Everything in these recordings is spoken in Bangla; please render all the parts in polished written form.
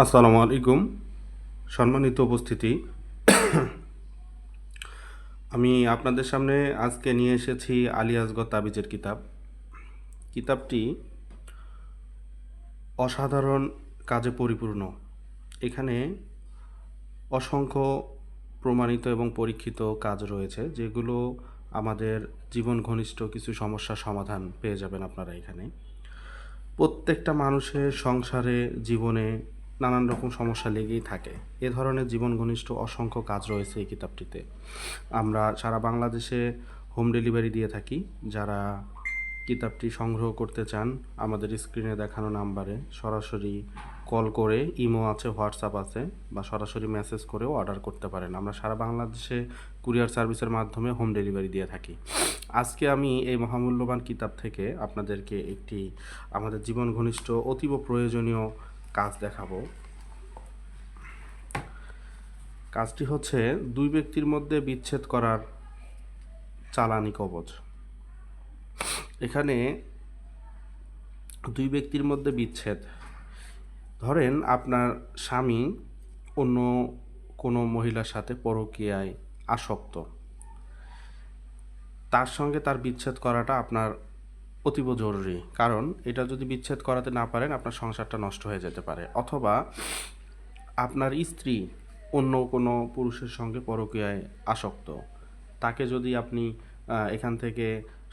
আসসালামু আলাইকুম। সম্মানিত উপস্থিতি, আমি আপনাদের সামনে আজকে নিয়ে এসেছি আলী আসগর তাবিজের কিতাব। কিতাবটি অসাধারণ কাজে পরিপূর্ণ। এখানে অসংখ্য প্রমাণিত এবং পরীক্ষিত কাজ রয়েছে, যেগুলো আমাদের জীবন ঘনিষ্ঠ কিছু সমস্যার সমাধান পেয়ে যাবেন আপনারা এখানে। প্রত্যেকটা মানুষের সংসারে, জীবনে নানান রকম সমস্যা লেগেই থাকে। এ ধরনের জীবন ঘনিষ্ঠ অসংখ্য কাজ রয়েছে এই কিতাবটিতে। আমরা সারা বাংলাদেশে হোম ডেলিভারি দিয়ে থাকি। যারা কিতাবটি সংগ্রহ করতে চান, আমাদের স্ক্রিনে দেখানো নাম্বারে সরাসরি কল করে, ইমো আছে, হোয়াটসঅ্যাপ আছে, বা সরাসরি মেসেজ করেও অর্ডার করতে পারেন। আমরা সারা বাংলাদেশে কুরিয়ার সার্ভিসের মাধ্যমে হোম ডেলিভারি দিয়ে থাকি। আজকে আমি এই মহামূল্যবান কিতাব থেকে আপনাদেরকে একটি আমাদের জীবন ঘনিষ্ঠ অতীব প্রয়োজনীয় কাজ দেখাবো। কাজটি হচ্ছে দুই ব্যক্তির মধ্যে বিচ্ছেদ করার চালানি কবজ। এখানে দুই ব্যক্তির মধ্যে বিচ্ছেদ, ধরেন আপনার স্বামী অন্য কোনো মহিলার সাথে পরকীয়ায় আসক্ত, তার সঙ্গে তার বিচ্ছেদ করাটা আপনার অতীব জরুরি। কারণ এটা যদি বিচ্ছেদ করাতে না পারেন, আপনার সংসারটা নষ্ট হয়ে যেতে পারে। অথবা আপনার স্ত্রী অন্য কোনো পুরুষের সঙ্গে পরকীয়ায় আসক্ত, তাকে যদি আপনি এখান থেকে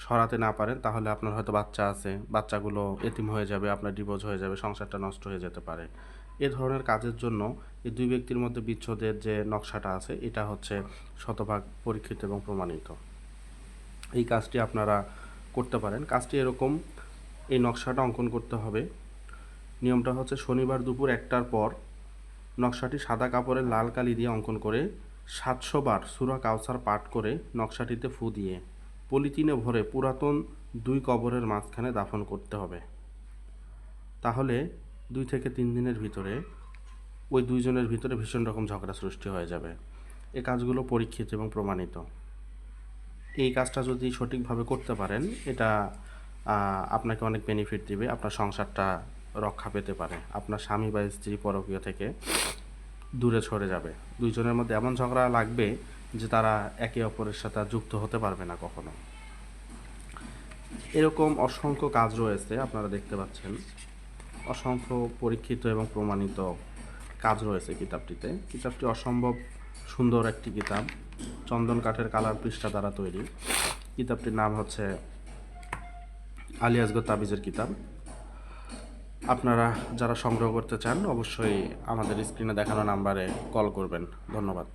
সরাতে না পারেন, তাহলে আপনার হয়তো বাচ্চা আছে, বাচ্চাগুলো এতিম হয়ে যাবে, আপনার ডিভোর্স হয়ে যাবে, সংসারটা নষ্ট হয়ে যেতে পারে। এ ধরনের কাজের জন্য এই দুই ব্যক্তির মধ্যে বিচ্ছেদের যে নকশাটা আছে, এটা হচ্ছে শতভাগ পরীক্ষিত এবং প্রমাণিত। এই কাজটি আপনারা করতে পারেন। কাজটি এরকম, এই নকশাটা অঙ্কন করতে হবে। নিয়মটা হচ্ছে, শনিবার দুপুর 1টার পর নকশাটি সাদা কাপড়ে লাল কালি দিয়ে অঙ্কন করে 700 বার সূরা কাউসার পাঠ করে নকশাটিতে ফু দিয়ে পলিথিনে ভরে পুরাতন 2 কবরের মাঝখানে দাফন করতে হবে। তাহলে 2 থেকে 3 দিনের ভিতরে ওই দুইজনের ভিতরে ভীষণ রকম ঝগড়া সৃষ্টি হয়ে যাবে। এই কাজগুলো পরীক্ষিত এবং প্রমাণিত। এই কাজটা যদি সঠিকভাবে করতে পারেন, এটা আপনাকে অনেক বেনিফিট দিবে। আপনার সংসারটা রক্ষা পেতে পারে। আপনার স্বামী বা স্ত্রী পরকীয়া থেকে দূরে সরে যাবে। দুইজনের মধ্যে এমন ঝগড়া লাগবে যে তারা একে অপরের সাথে যুক্ত হতে পারবে না কখনো। এরকম অসংখ্য কাজ রয়েছে, আপনারা দেখতে পাচ্ছেন। অসংখ্য পরীক্ষিত এবং প্রমাণিত কাজ রয়েছে কিতাবটিতে। কিতাবটি অসম্ভব সুন্দর একটি কিতাব, চন্দন কাঠের কালার পৃষ্ঠা দ্বারা তৈরি। কিতাবটির নাম হচ্ছে আলী আসগর তাবিজের কিতাব। আপনারা যারা সংগ্রহ করতে চান, অবশ্যই আমাদের স্ক্রিনে দেখানো নাম্বারে কল করবেন। ধন্যবাদ।